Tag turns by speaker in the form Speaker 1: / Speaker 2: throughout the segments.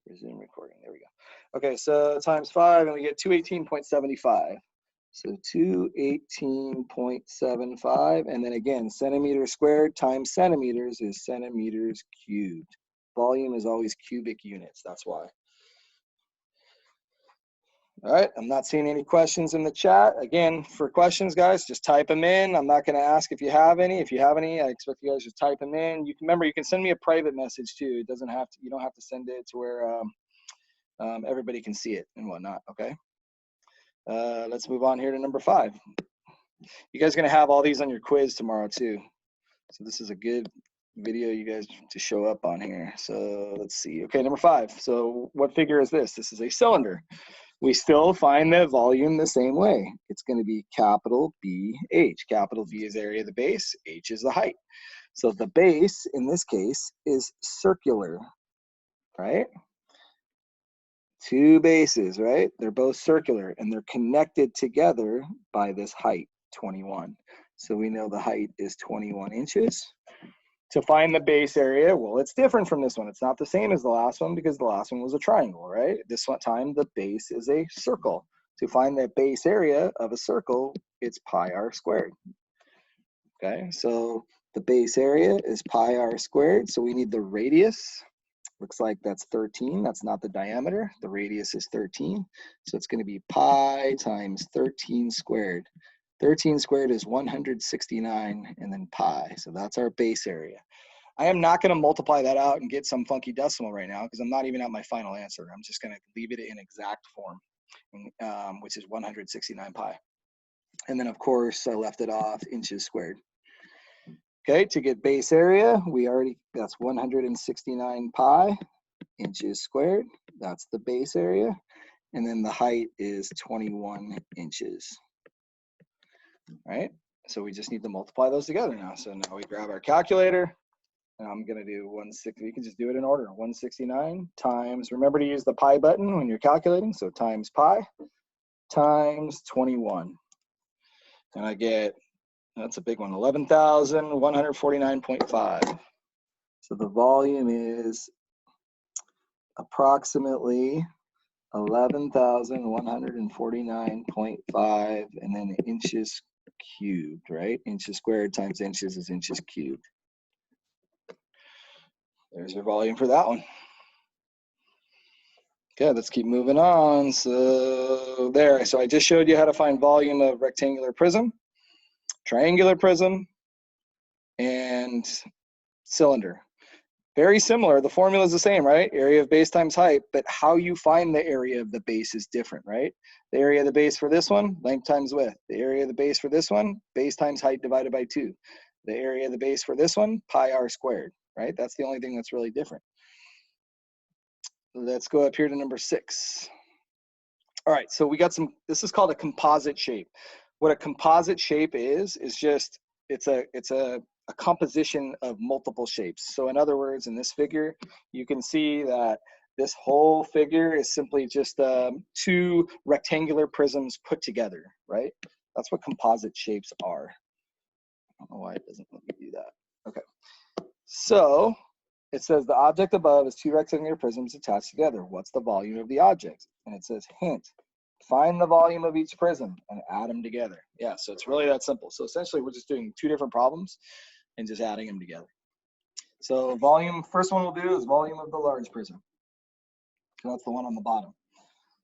Speaker 1: Resume recording. There we go. Okay, so times 5, and we get 218.75. So 218.75, and then again, centimeters squared times centimeters is centimeters cubed. Volume is always cubic units, that's why. All right, I'm not seeing any questions in the chat. Again, for questions, guys, just type them in. I'm not going to ask if you have any. If you have any, I expect you guys to type them in. You can remember, you can send me a private message too. It doesn't have to. You don't have to send it to where everybody can see it and whatnot. Okay. Let's move on here to number 5. You guys are going to have all these on your quiz tomorrow too. So this is a good video you guys to show up on here. So let's see. Okay, number 5. So what figure is this? This is a cylinder. We still find the volume the same way. It's going to be capital BH. Capital B is area of the base, H is the height. So the base in this case is circular, right? 2 bases, right? They're both circular and they're connected together by this height, 21. So we know the height is 21 inches. To find the base area, well, it's different from this one. It's not the same as the last one because the last one was a triangle, right? This one time, the base is a circle. To find the base area of a circle, it's pi r squared. Okay, so the base area is pi r squared. So we need the radius. Looks like that's 13. That's not the diameter. The radius is 13. So it's going to be pi times 13 squared. 13 squared is 169, and then pi. So that's our base area. I am not going to multiply that out and get some funky decimal right now because I'm not even at my final answer. I'm just going to leave it in exact form, which is 169 pi. And then, of course, I left it off inches squared. Okay, to get base area, that's 169 pi inches squared. That's the base area. And then the height is 21 inches. Right? So we just need to multiply those together now. So now we grab our calculator, and I'm going to do 160. You can just do it in order. 169 times, remember to use the pi button when you're calculating. So times pi times 21. And I get, that's a big one, 11,149.5. So the volume is approximately 11,149.5, and then inches cubed, right? Inches squared times inches is inches cubed. There's your volume for that one. Okay, let's keep moving on. So there, so I just showed you how to find volume of rectangular prism, triangular prism, and cylinder. Very similar. The formula is the same, right? Area of base times height, but how you find the area of the base is different, right? The area of the base for this one, length times width. The area of the base for this one, base times height divided by 2. The area of the base for this one, pi r squared, right? That's the only thing that's really different. Let's go up here to number 6. All right, so we got some, this is called a composite shape. What a composite shape is just, it's a composition of multiple shapes. So in other words, in this figure, you can see that this whole figure is simply just 2 rectangular prisms put together, right? That's what composite shapes are. I don't know why it doesn't let me do that. Okay, so it says the object above is 2 rectangular prisms attached together. What's the volume of the object? And it says hint. Find the volume of each prism and add them together. Yeah, so it's really that simple. So essentially, we're just doing 2 different problems and just adding them together. So volume, first one we'll do is volume of the large prism. So that's the one on the bottom.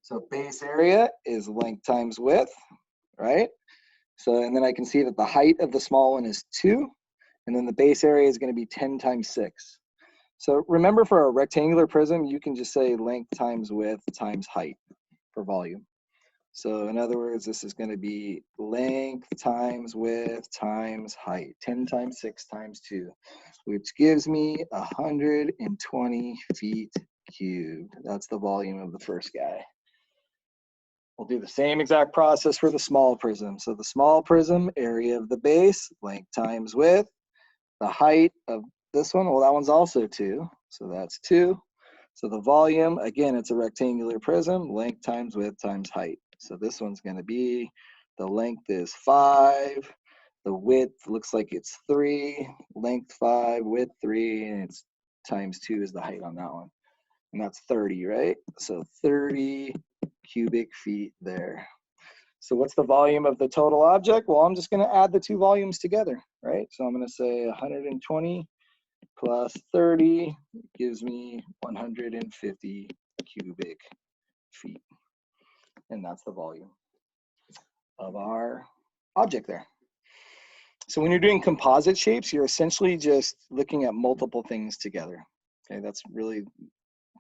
Speaker 1: So base area is length times width, right? So, and then I can see that the height of the small one is 2, and then the base area is going to be 10 times 6. So remember, for a rectangular prism, you can just say length times width times height for volume. So in other words, this is going to be length times width times height, 10 times 6 times 2, which gives me 120 feet cubed. That's the volume of the first guy. We'll do the same exact process for the small prism. So the small prism, area of the base, length times width. The height of this one, well, that one's also 2, so that's 2. So the volume, again, it's a rectangular prism, length times width times height. So this one's going to be, the length is 5, the width looks like it's 3, length 5, width 3, and it's times 2 is the height on that one. And that's 30, right? So 30 cubic feet there. So what's the volume of the total object? Well, I'm just going to add the two volumes together, right? So I'm going to say 120 plus 30 gives me 150 cubic feet. And that's the volume of our object there. So when you're doing composite shapes, you're essentially just looking at multiple things together. Okay, that's really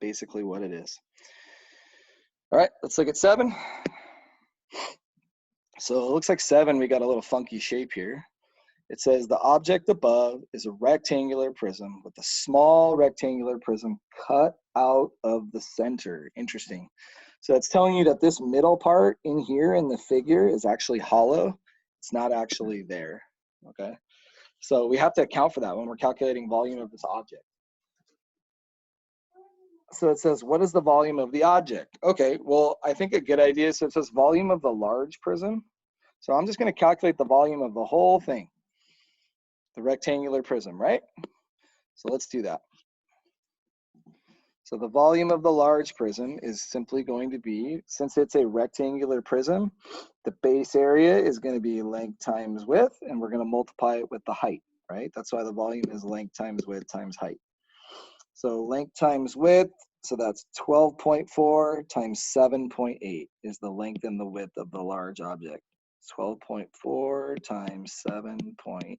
Speaker 1: basically what it is. All right, let's look at 7. So it looks like 7, we got a little funky shape here. It says the object above is a rectangular prism with a small rectangular prism cut out of the center. Interesting. So it's telling you that this middle part in here in the figure is actually hollow. It's not actually there, okay? So we have to account for that when we're calculating volume of this object. So it says, what is the volume of the object? Okay, well, I think a good idea, so it says volume of the large prism. So I'm just going to calculate the volume of the whole thing, the rectangular prism, right? So let's do that. So the volume of the large prism is simply going to be, since it's a rectangular prism, the base area is going to be length times width, and we're going to multiply it with the height, right? That's why the volume is length times width times height. So length times width, so that's 12.4 times 7.8 is the length and the width of the large object. 12.4 times 7.8.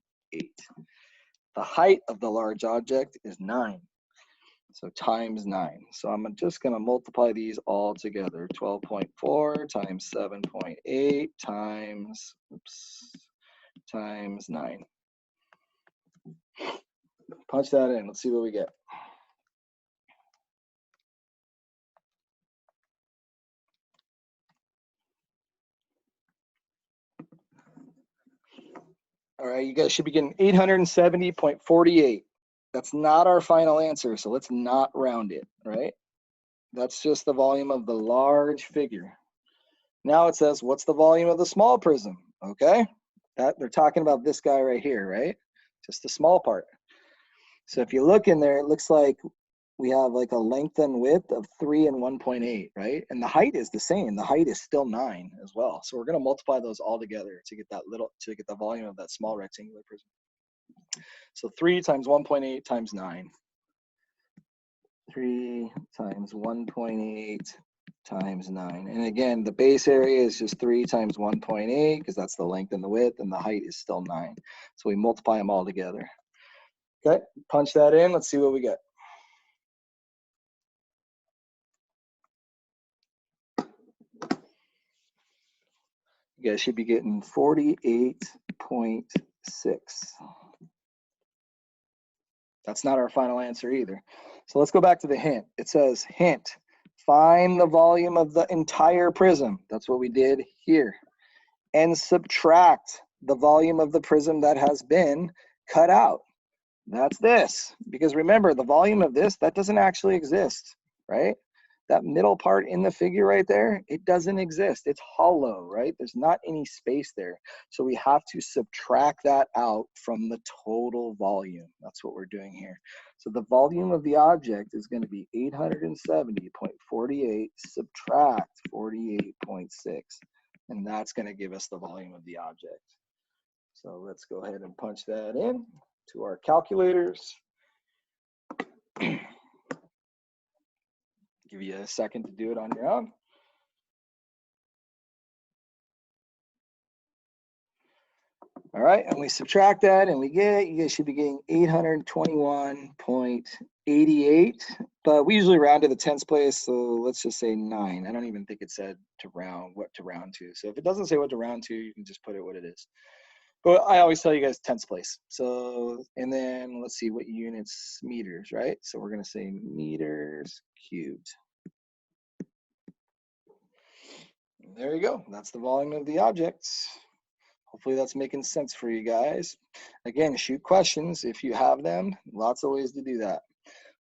Speaker 1: The height of the large object is 9. So times 9. So I'm just going to multiply these all together. 12.4 times 7.8 times, times 9. Punch that in. Let's see what we get. All right, you guys should be getting 870.48. That's not our final answer, so let's not round it, right? That's just the volume of the large figure. Now it says, what's the volume of the small prism? Okay, that they're talking about this guy right here, right? Just the small part. So if you look in there, it looks like we have like a length and width of 3 and 1.8, right? And the height is the same. The height is still 9 as well. So we're going to multiply those all together to get that to get the volume of that small rectangular prism. So 3 times 1.8 times 9. 3 times 1.8 times 9. And again, the base area is just 3 times 1.8 because that's the length and the width, and the height is still 9. So we multiply them all together. Okay, punch that in. Let's see what we get. You guys should be getting 48.6. That's not our final answer either. So let's go back to the hint. It says, hint, find the volume of the entire prism. That's what we did here. And subtract the volume of the prism that has been cut out. That's this. Because remember, the volume of this, that doesn't actually exist, right? That middle part in the figure right there, it doesn't exist. It's hollow, right? There's not any space there. So we have to subtract that out from the total volume. That's what we're doing here. So the volume of the object is going to be 870.48 subtract 48.6. And that's going to give us the volume of the object. So let's go ahead and punch that in to our calculators. Give you a second to do it on your own. All right, and we subtract that and we get, you guys should be getting 821.88, but we usually round to the tenths place, so let's just say 9. I don't even think it said to round, what to round to. So if it doesn't say what to round to, you can just put it what it is. But I always tell you guys tenths place. So, and then let's see what units, meters, right? So we're gonna say meters cubed. There you go. That's the volume of the objects. Hopefully that's making sense for you guys. Again, shoot questions if you have them. Lots of ways to do that.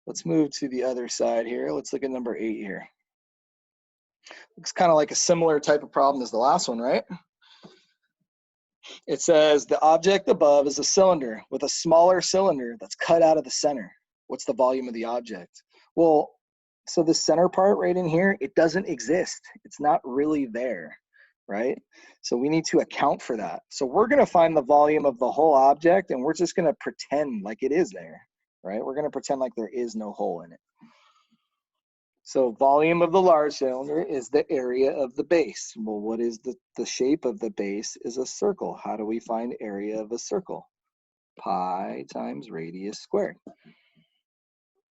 Speaker 1: Let's move to the other side here. Let's look at number 8 here. Looks kind of like a similar type of problem as the last one, right? It says the object above is a cylinder with a smaller cylinder that's cut out of the center. What's the volume of the object? Well, So the center part right in here, it doesn't exist. It's not really there, right? So we need to account for that. So we're going to find the volume of the whole object, and we're just going to pretend like it is there, right? We're going to pretend like there is no hole in it. So volume of the large cylinder is the area of the base. Well, what is the shape of the base is a circle. How do we find area of a circle? Pi times radius squared.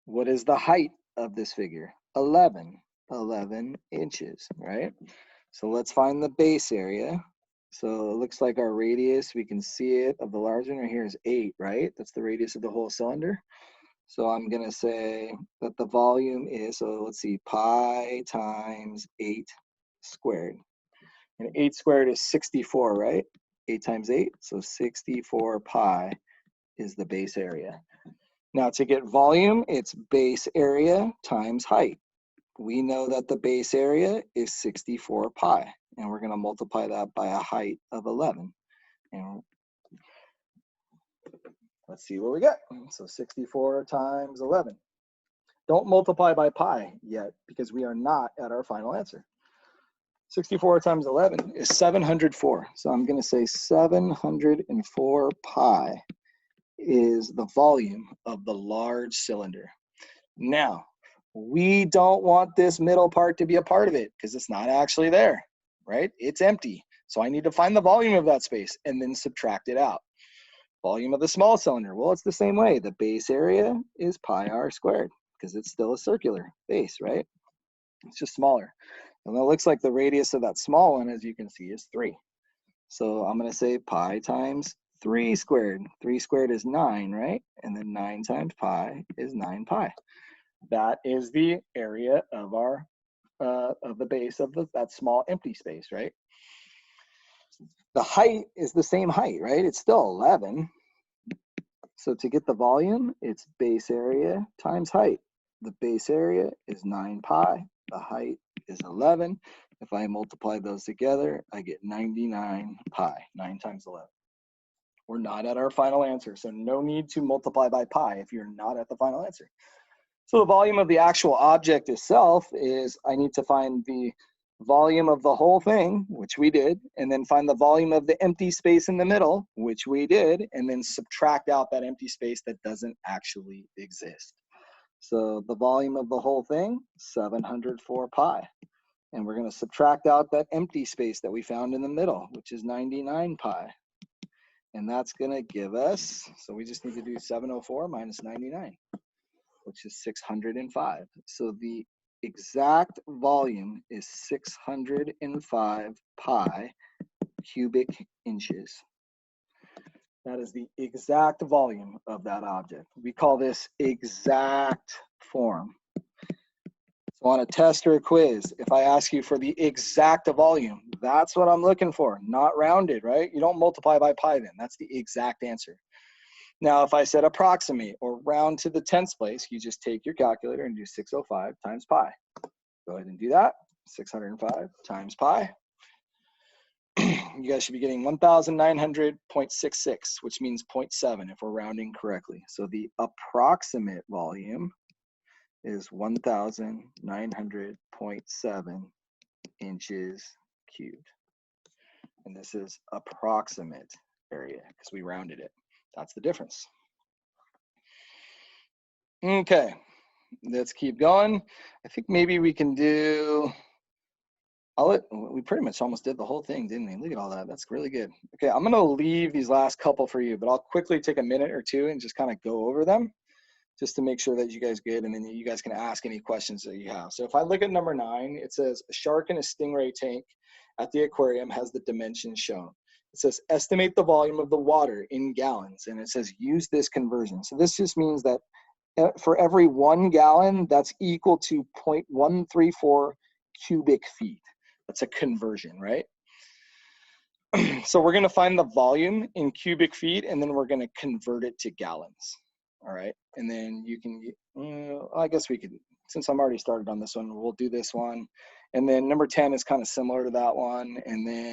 Speaker 1: What is the height of this figure? 11 inches, right? So let's find the base area. So it looks like our radius, we can see it, of the large one right here is 8, right? That's the radius of the whole cylinder. So I'm going to say that the volume is, so let's see, pi times 8 squared. And 8 squared is 64, right? 8 times 8, so 64 pi is the base area. Now to get volume, it's base area times height. We know that the base area is 64 pi, and we're going to multiply that by a height of 11. And let's see what we get. So 64 times 11. Don't multiply by pi yet, because we are not at our final answer. 64 times 11 is 704. So I'm going to say 704 pi is the volume of the large cylinder. Now, we don't want this middle part to be a part of it because it's not actually there, right? It's empty. So I need to find the volume of that space and then subtract it out. Volume of the small cylinder, well, it's the same way. The base area is pi r squared because it's still a circular base, right? It's just smaller. And it looks like the radius of that small one, as you can see, is 3. So I'm going to say pi times 3 squared. 3 squared is 9, right? And then 9 times pi is 9 pi. That is the area of our of the base of that small empty space, right? The height is the same height, right? It's still 11. So to get the volume, it's base area times height. The base area is 9 pi. The height is 11. If I multiply those together, I get 99 pi, 9 times 11. We're not at our final answer, so no need to multiply by pi if you're not at the final answer. So the volume of the actual object itself is, I need to find the volume of the whole thing, which we did, and then find the volume of the empty space in the middle, which we did, and then subtract out that empty space that doesn't actually exist. So the volume of the whole thing, 704 pi. And we're going to subtract out that empty space that we found in the middle, which is 99 pi. And that's going to give us, so we just need to do 704 minus 99, which is 605. So the exact volume is 605 pi cubic inches. That is the exact volume of that object. We call this exact form. So on a test or a quiz, if I ask you for the exact volume, that's what I'm looking for, not rounded, right? You don't multiply by pi then, that's the exact answer. Now, if I said approximate or round to the 10th place, you just take your calculator and do 605 times pi. Go ahead and do that, 605 times pi. You guys should be getting 1,900.66, which means 0.7 if we're rounding correctly. So the approximate volume is 1,900.7 inches cubed. And this is approximate area because we rounded it. That's the difference. Okay, let's keep going. I think maybe we can do, we pretty much almost did the whole thing, didn't we? Look at all that, that's really good. Okay, I'm gonna leave these last couple for you, but I'll quickly take a minute or two and just kind of go over them just to make sure that you guys get, and then you guys can ask any questions that you have. So if I look at number 9, it says a shark in a stingray tank at the aquarium has the dimensions shown. It says estimate the volume of the water in gallons, and it says use this conversion. So this just means that for every 1 gallon, that's equal to 0.134 cubic feet. That's a conversion, right? So we're going to find the volume in cubic feet, and then we're going to convert it to gallons. All right, and then you can, I guess we could, since I'm already started on this one, we'll do this one. And then number 10 is kind of similar to that one. And then